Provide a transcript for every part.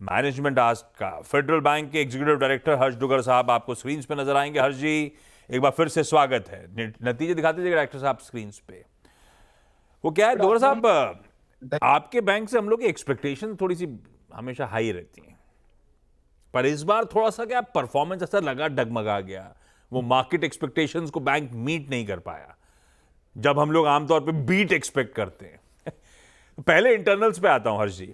Management ask का। Federal bank के executive director हर्ष डुगर साहब आपको स्क्रीन पे नजर आएंगे। हर्ष जी, एक बार फिर से स्वागत है। नतीजे दिखाते थे डायरेक्टर साहब स्क्रीन पे। वो क्या है गुड डुगर आफ्टरनून। साहब, आपके बैंक से हम लोग की एक्सपेक्टेशन थोड़ी सी हमेशा हाई रहती है, पर इस बार थोड़ा सा क्या परफॉर्मेंस ऐसा लगा डगमगा गया। वो मार्केट एक्सपेक्टेशंस को बैंक मीट नहीं कर पाया, जब हम लोग आमतौर पे बीट एक्सपेक्ट करते हैं। पहले इंटरनल्स पे आता हूं Harsh ji.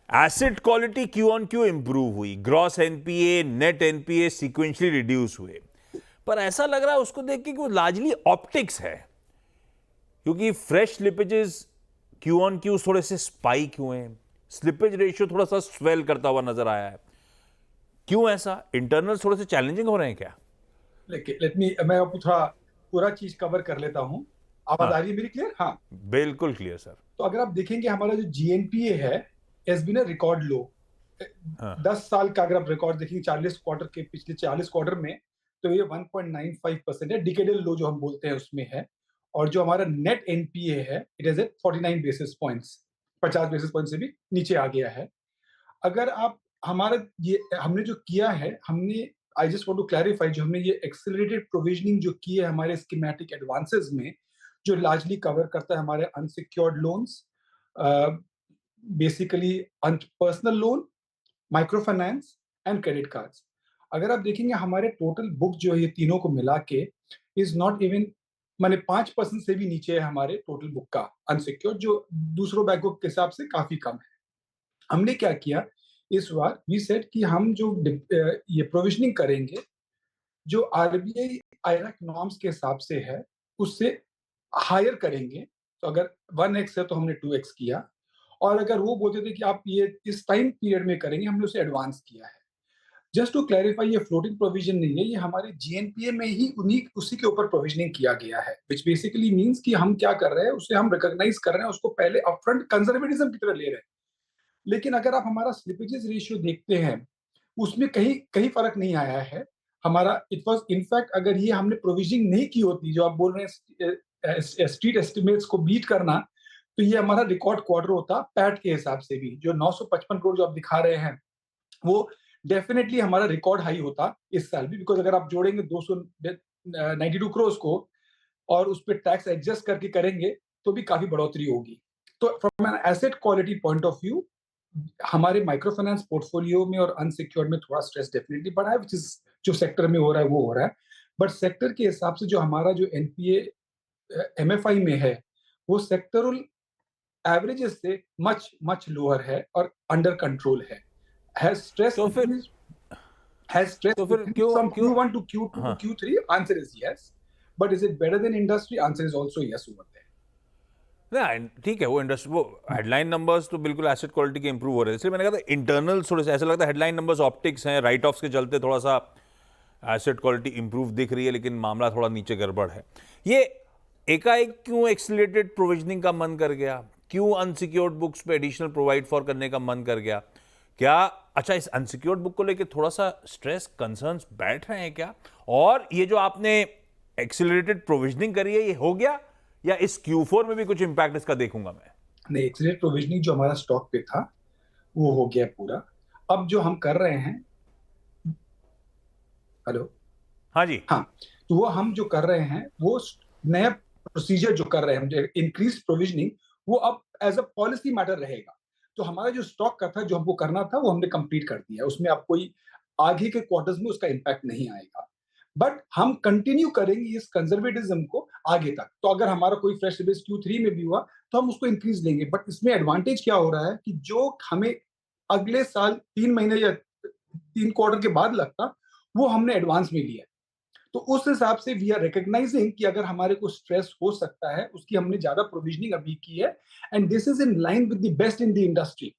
Asset quality Q on Q improve हुई, gross NPA net NPA sequentially reduce हुए, पर ऐसा लग रहा है उसको देख के कि वो लार्जली ऑप्टिक्स है, क्योंकि fresh slippages Q on Q थोड़े से स्पाइक हुए हैं, स्लिपेज रेशियो थोड़ा सा स्वेल करता हुआ नजर आया है। क्यों ऐसा? इंटरनल थोड़े से चैलेंजिंग हो रहे हैं क्या? मैं आपको थोड़ा पूरा चीज कवर कर लेता हूँ। आवाज हाँ, आ रही है मेरी क्लियर? हाँ। बिल्कुल क्लियर सर। तो अगर आप देखेंगे हमारा जो जीएनपीए है has been a record low. हाँ, 10 साल का अगर आप रिकॉर्ड देखेंगे 40 क्वार्टर के पिछले 40 क्वार्टर में, तो ये 1.95% है, डिकेडल लो जो हम बोलते हैं उसमें है। और जो हमारा नेट एनपीए है it is at 49 basis points, 50 basis point से भी नीचे आ गया है। अगर आप हमारा ये हमने जो किया है, हमने I just want to clarify, जो हमने ये एक्सेलरेटेड प्रोविजनिंग जो की है हमारे स्कीमेटिक एडवांसेस में, जो लार्जली कवर करता है हमारे unsecured loans, basically personal loan, micro finance and credit cards. अगर आप देखेंगे हमारे टोटल बुक जो है ये तीनों को मिला के इज नॉट इवन, माने 5% से भी नीचे है हमारे टोटल बुक का अनसिक्योर्ड, जो दूसरों बैंकों के हिसाब से काफी कम है। हमने क्या किया इस बार, वी सेड कि हम जो ये प्रोविजनिंग करेंगे जो आरबीआई आयरक नॉर्म्स के हिसाब से है उससे हायर करेंगे। तो अगर 1x है तो हमने 2x किया, और अगर वो बोलते थे कि आप ये इस टाइम पीरियड में करेंगे, हमने उसे एडवांस किया है। जस्ट टू क्लैरिफाई, ये फ्लोटिंग प्रोविजन नहीं है, ये हमारे जीएनपीए में ही उन्हीं उसी के ऊपर प्रोविजनिंग किया गया है, विच बेसिकली मींस कि हम क्या कर रहे हैं उसे हम रिकॉग्नाइज कर रहे हैं, उसको पहले अपफ्रंट कंजर्वेटिज्म की तरह ले रहे हैं। लेकिन अगर आप हमारा स्लिपेजेस रेशियो देखते हैं उसमें कहीं कहीं फर्क नहीं आया है हमारा। इट वाज इनफैक्ट, अगर ये हमने प्रोविजनिंग नहीं की होती जो आप बोल रहे हैं स्ट्रीट एस्टिमेट्स को बीट करना, तो ये हमारा रिकॉर्ड क्वार्टर होता पैट के हिसाब से भी। जो 955 करोड़ जो आप दिखा रहे हैं वो डेफिनेटली हमारा रिकॉर्ड हाई होता इस साल भी, बिकॉज अगर आप जोड़ेंगे 292 करोड़ को और उस पर टैक्स एडजस्ट करके करेंगे तो भी काफी बढ़ोतरी होगी। तो from an asset quality point of view हमारे माइक्रो फाइनेंस पोर्टफोलियो में और अनसिक्योर्ड में थोड़ा स्ट्रेस डेफिनेटली बढ़ा है, विच इज जो सेक्टर में हो रहा है वो हो रहा है। बट सेक्टर के हिसाब से जो हमारा जो एनपीए एमएफआई में है वो सेक्टरल एवरेजेस से मच मच लोअर है और अंडर कंट्रोल है। हैज स्ट्रेस तो फिर इंक्रीज, हैज स्ट्रेस तो फिर increased क्यों from क्यों Q1 to Q2 to हाँ, Q3? Answer is yes. But is it better than industry? Answer is also yes over there. नहीं ठीक है, वो इंडस्ट्री वो हेडलाइन नंबर्स तो बिल्कुल एसेट क्वालिटी के इंप्रूव हो रहे हैं, इसलिए मैंने कहा था इंटरनल थोड़े से ऐसा लगता है हेडलाइन नंबर्स ऑप्टिक्स हैं, राइट ऑफ्स के चलते थोड़ा सा एसेट क्वालिटी इंप्रूव दिख रही है, लेकिन मामला थोड़ा नीचे गड़बड़ है। ये एकाएक क्यों एक्सीलरेटेड प्रोविजनिंग का मन कर गया? क्यों अनसिक्योर्ड बुक्स पे एडिशनल प्रोवाइड फॉर करने का मन कर गया? क्या अच्छा इस अनसिक्योर्ड बुक को लेकर थोड़ा सा स्ट्रेस कंसर्न्स बैठ रहे हैं क्या? और ये जो आपने एक्सीलरेटेड प्रोविजनिंग करी है ये हो गया, या इस Q4 में भी कुछ इंपैक्ट इसका देखूंगा मैं? नहीं, एक्सीलेंट प्रोविजनिंग जो हमारा स्टॉक पे था वो हो गया पूरा। अब जो हम कर रहे हैं, हेलो, हाँ जी। हाँ, तो वो हम जो कर रहे हैं वो नया प्रोसीजर जो कर रहे हैं हम, जो इंक्रीज प्रोविजनिंग, वो अब एज अ पॉलिसी मैटर रहेगा। तो हमारा जो स्टॉक का था जो हमको करना था वो हमने कंप्लीट कर दिया, उसमें अब कोई आगे के क्वार्टर्स में उसका इम्पैक्ट नहीं आएगा। बट हम कंटिन्यू करेंगे इस कंजर्वेटिज्म को आगे तक। तो अगर हमारा कोई फ्रेश रिलीज Q3 में भी हुआ तो हम उसको इंक्रीज लेंगे। बट इसमें एडवांटेज क्या हो रहा है कि जो हमें अगले साल 3 महीने या 3 क्वार्टर के बाद लगता, वो हमने एडवांस में लिया। तो उस हिसाब से वी आर रिकॉग्नाइजिंग कि अगर हमारे को स्ट्रेस हो सकता है, उसकी हमने ज्यादा प्रोविजनिंग अभी की है, and this is in line with the best in the industry.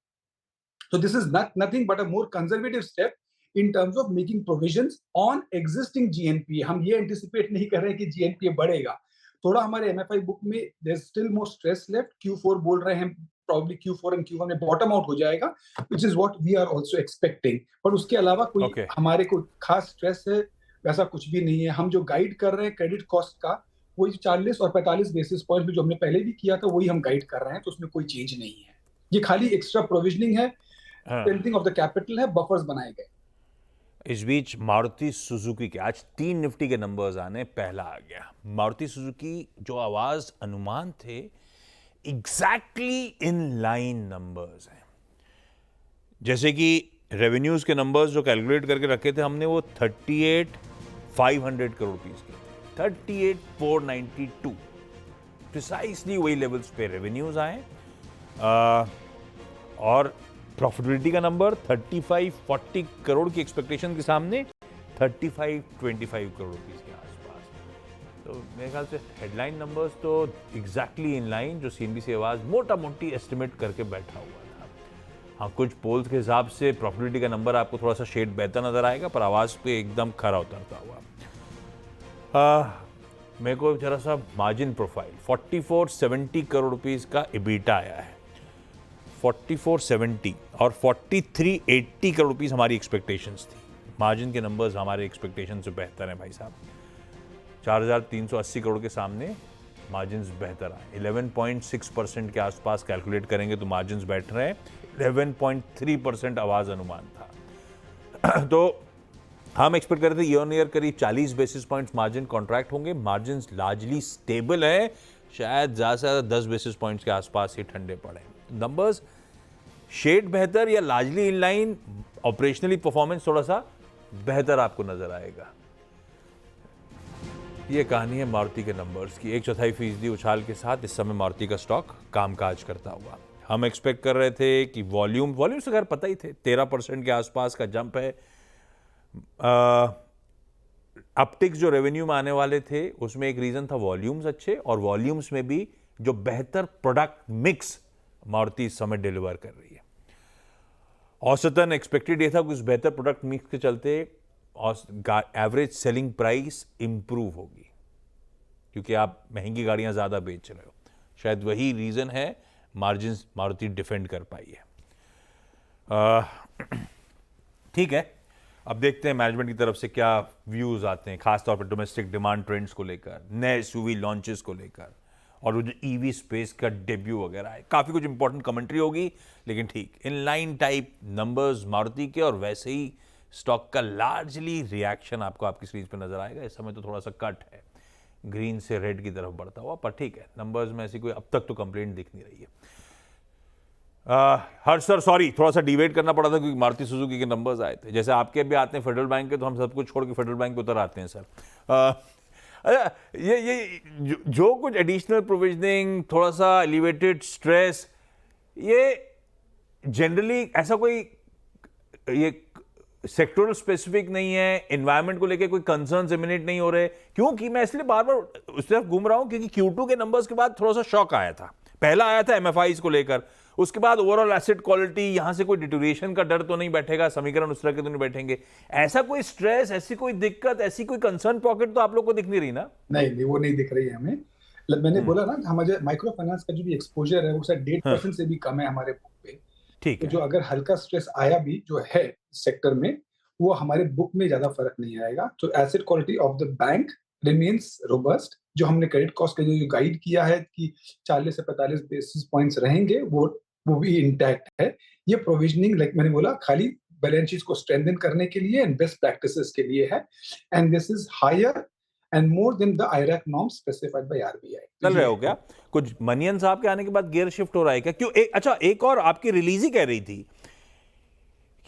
So this is nothing but a more conservative step in terms of making provisions on existing GNPA. हम ये anticipate नहीं कर रहे हैं कि GNPA बढ़ेगा। थोड़ा हमारे MFI बुक में there's still more stress left. Q4 बोल रहे हैं probably Q4 and Q1 में bottom out हो जाएगा, which is what we are also expecting. पर उसके अलावा कोई ओके, हमारे कोई खास स्ट्रेस है वैसा कुछ भी नहीं है। हम जो गाइड कर रहे हैं क्रेडिट कॉस्ट का, वही 40 और 45 बेसिस पॉइंट में जो हमने पहले भी किया था वही हम गाइड कर रहे हैं, तो उसमें कोई चेंज नहीं है। ये खाली एक्स्ट्रा प्रोविजनिंग है स्ट्रेंथनिंग ऑफ द कैपिटल है, बफर्स बनाए गए। इस बीच मारुति सुजुकी के आज 3 निफ्टी के नंबर्स आने, पहला आ गया मारुति सुजुकी। जो आवाज अनुमान थे एग्जैक्टली इन लाइन नंबर्स हैं। जैसे कि रेवेन्यूज के नंबर्स जो कैलकुलेट करके रखे थे हमने, वो 38,500 करोड़ रुपीस के, 38,492 प्रिसाइसली वही लेवल्स पे रेवेन्यूज आए। और प्रॉफिटेबिलिटी का नंबर 3540 करोड़ की एक्सपेक्टेशन के सामने 3525 करोड़ रुपीस के आसपास। तो मेरे ख्याल से हेडलाइन नंबर्स तो एग्जैक्टली इन लाइन जो सीएनबीसी आवाज मोटा मोटी एस्टिमेट करके बैठा हुआ था। हाँ, कुछ पोल्स के हिसाब से प्रॉफिटेबिलिटी का नंबर आपको थोड़ा सा शेड बेहतर नजर आएगा, पर आवाज पे एकदम खरा उतरता हुआ। मेरे को जरा सा मार्जिन प्रोफाइल 4470 करोड़ रुपीस का इबीटा आया है, 4470 और 4380 करोड़ रुपीस हमारी एक्सपेक्टेशंस थी। मार्जिन के नंबर्स हमारे एक्सपेक्टेशन से बेहतर हैं भाई साहब। 4380 करोड़ के सामने मार्जिन्स बेहतर आए। 11.6% के आसपास कैलकुलेट करेंगे तो मार्जिन्स बैठ रहे हैं। 11.3% आवाज अनुमान था। तो हम एक्सपेक्ट कर रहे थे ईयर ऑन ईयर करीब 40 बेसिस पॉइंट्स मार्जिन कॉन्ट्रैक्ट होंगे। मार्जिन्स लार्जली स्टेबल है, शायद ज़्यादा से ज़्यादा 10 बेसिस पॉइंट्स के आसपास ही ठंडे पड़े। नंबर्स शेड बेहतर या largely in line, operationally performance थोड़ा सा बेहतर आपको नजर आएगा। ये कहानी है मारुति के नंबर्स की। 1/4% उछाल के साथ इस समय मारुति का स्टॉक कामकाज करता हुआ। हम एक्सपेक्ट कर रहे थे कि वॉल्यूम से अगर पता ही थे 13% के आसपास का जंप है। अपटिक्स जो रेवेन्यू में आने वाले थे उसमें एक रीजन था वॉल्यूम्स अच्छे, और वॉल्यूम्स में भी जो बेहतर प्रोडक्ट मिक्स मारुति इस समय डिलीवर कर रही है। औसतन एक्सपेक्टेड ये था कि उस बेहतर प्रोडक्ट मिक्स के चलते एवरेज सेलिंग प्राइस इंप्रूव होगी, क्योंकि आप महंगी गाड़ियां ज्यादा बेच रहे हो। शायद वही रीजन है मार्जिन मारुति डिफेंड कर पाई है। ठीक है, अब देखते हैं मैनेजमेंट की तरफ से क्या व्यूज आते हैं, खासतौर पर डोमेस्टिक डिमांड ट्रेंड्स को लेकर, नए एसयूवी लॉन्चेस को लेकर, और वो जो ईवी स्पेस का डेब्यू वगैरह है। काफी कुछ इंपॉर्टेंट कमेंट्री होगी, लेकिन ठीक in line type numbers Maruti के, और वैसे ही स्टॉक का लार्जली रिएक्शन आपको आपकी सीरीज पे नजर आएगा। इस समय तो थोड़ा सा कट है, ग्रीन से रेड की तरफ बढ़ता हुआ, पर ठीक है, नंबर्स में ऐसी कोई अब तक तो कंप्लेंट दिख नहीं रही है। हर्ष सर सॉरी, थोड़ा सा डिवेट करना पड़ा था क्योंकि मारुति सुजुकी के नंबर्स आए थे। जैसे आपके भी आते हैं फेडरल बैंक के, तो हम सब कुछ छोड़ के फेडरल बैंक पे उतर आते हैं सर। ये जो कुछ एडिशनल प्रोविजनिंग, थोड़ा सा एलिवेटेड स्ट्रेस, ये जनरली ऐसा कोई ये सेक्टोरल स्पेसिफिक नहीं है। एनवायरनमेंट को लेके कोई कंसर्न्स इमिनेट नहीं हो रहे। क्योंकि मैं इसलिए बार बार उस तरफ घूम रहा हूं क्योंकि Q2 के नंबर्स के बाद थोड़ा सा शॉक आया था। पहला आया था MFIs को लेकर, उसके बाद ओवरऑल एसेट क्वालिटी, यहां से कोई डिटोरिएशन का डर तो नहीं बैठेगा, समीकरण उस तरह के तो नहीं बैठेंगे। ऐसा कोई स्ट्रेस, ऐसी कोई दिक्कत, ऐसी कोई कंसर्न पॉकेट तो आप लोग को दिख नहीं रही ना? नहीं, वो नहीं दिख रही है हमें। मैंने बोला ना, हमारे माइक्रो फाइनेंस का जो भी एक्सपोजर है वो शायद 1.5% से भी कम है हमारे बुक पे। ठीक तो है, जो अगर हल्का स्ट्रेस आया भी जो है सेक्टर में, वो हमारे बुक में ज्यादा फर्क नहीं आएगा। तो asset quality of the bank remains robust. जो हमने क्रेडिट कॉस्ट का जो गाइड किया है कि 40 से 45 बेसिस पॉइंट्स रहेंगे, वो भी इंटैक्ट है। ये प्रोविजनिंग लाइक मैंने बोला खाली बैलेंस शीट को स्ट्रेंथन करने के लिए एंड बेस्ट प्रैक्टिसेस के लिए है, and this is higher and more than the IRAC norm specified by RBI। चल रहे हो क्या? कुछ मनियन साहब के आने के बाद गियर शिफ्ट हो रहा है क्या? क्यों? अच्छा, एक और आपकी रिलीज ही कह रही थी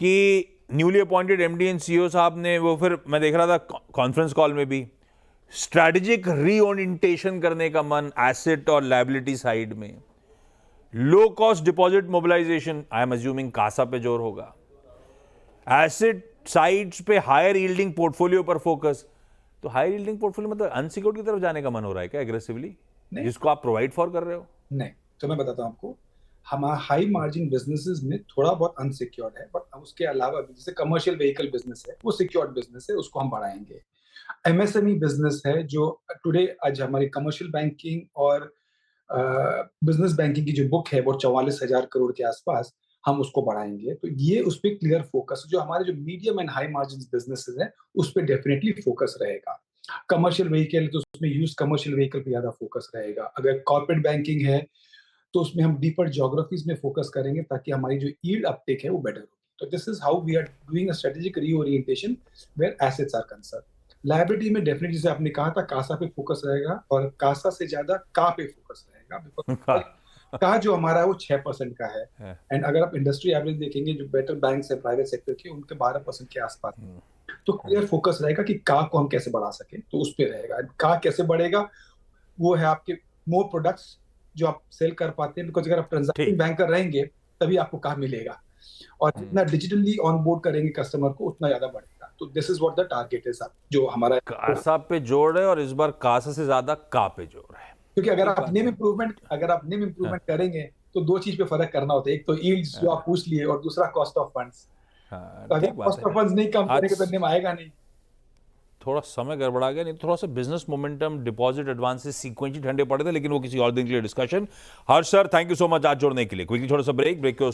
कि newly appointed MD and CEO साहब ने, वो फिर मैं देख रहा था कॉन्फ्रेंस कॉल में भी, स्ट्रैटेजिक रीओरिएंटेशन करने का मन एसेट और लायबिलिटी साइड में, low cost deposit mobilisation, I am assuming CASA पे जोर होगा, एसेट साइड्स पे हायर यील्डिंग पोर्टफोलियो पर फोकस। तो हायर यील्डिंग पोर्टफोलियो मतलब अनसिक्योर्ड की तरफ जाने का मन हो रहा है क्या एग्रेसिवली, जिसको आप प्रोवाइड फॉर कर रहे हो? नहीं, तो मैं बताता हूँ आपको, हमारा हाई मार्जिन बिजनेसेस में थोड़ा बहुत अनसिक्योर्ड है, बट उसके अलावा भी जैसे कमर्शियल व्हीकल बिजनेस है, वो सिक्योर्ड बिजनेस है, उसको हम बढ़ाएंगे। MSME बिजनेस है जो टुडे आज हमारी कमर्शियल बैंकिंग और बिजनेस बैंकिंग की जो बुक है वो 44,000 करोड़ के आसपास, हम उसको बढ़ाएंगे। तो ये उस पर क्लियर फोकस, जो हमारे जो medium and high margin businesses है उस पर डेफिनेटली फोकस रहेगा। कमर्शियल व्हीकल तो उसमें यूज कमर्शियल व्हीकल पे ज्यादा फोकस रहेगा। अगर कॉर्पोरेट बैंकिंग है तो उसमें हम डीपर ज्योग्राफीज में फोकस करेंगे ताकि हमारी जो यील्ड अपटेक है वो बेटर हो। तो this is how we are doing a strategic reorientation where assets are concern. Liability में डेफिनेटली जैसे आपने कहा था कासा पे फोकस रहेगा और कासा से ज्यादा का पे फोकस रहेगा, बिकॉज का जो हमारा है वो 6% का है। एंड अगर आप इंडस्ट्री एवरेज देखेंगे जो बेटर बैंक्स है प्राइवेट सेक्टर के उनके 12% के आसपास है। तो क्लियर फोकस रहेगा कि का को हम कैसे बढ़ा सके, तो उस पर रहेगा। का कैसे बढ़ेगा वो है आपके मोर प्रोडक्ट्स जो आप सेल कर पाते हैं, बिकॉज अगर आप ट्रांजैक्शन बैंकर रहेंगे तभी आपको काम मिलेगा, और जितना डिजिटली ऑन बोर्ड करेंगे कस्टमर को उतना ज्यादा बढ़ेगा। तो this is what the target is जो हमारा कासा पे जोड़ है और इस बार कासा से ज्यादा का पे जोड़ है, क्योंकि अगर आप नेम इम्प्रूवमेंट करेंगे तो दो चीज पे फर्क करना होता है, एक तो यील्ड्स जो आप पूछ लिए और दूसरा कॉस्ट ऑफ फंड्स। तो अगर कॉस्ट ऑफ फंड्स नहीं कम करेंगे तो नेम आएगा नहीं। थोड़ा समय गड़बड़ा गया, नहीं थोड़ा सा business momentum, deposit advances sequential ठंडे पड़े थे, लेकिन वो किसी और दिन के लिए discussion. Harsh sir, thank you so much आज जोड़ने के लिए। क्विकली थोड़ा सा ब्रेक के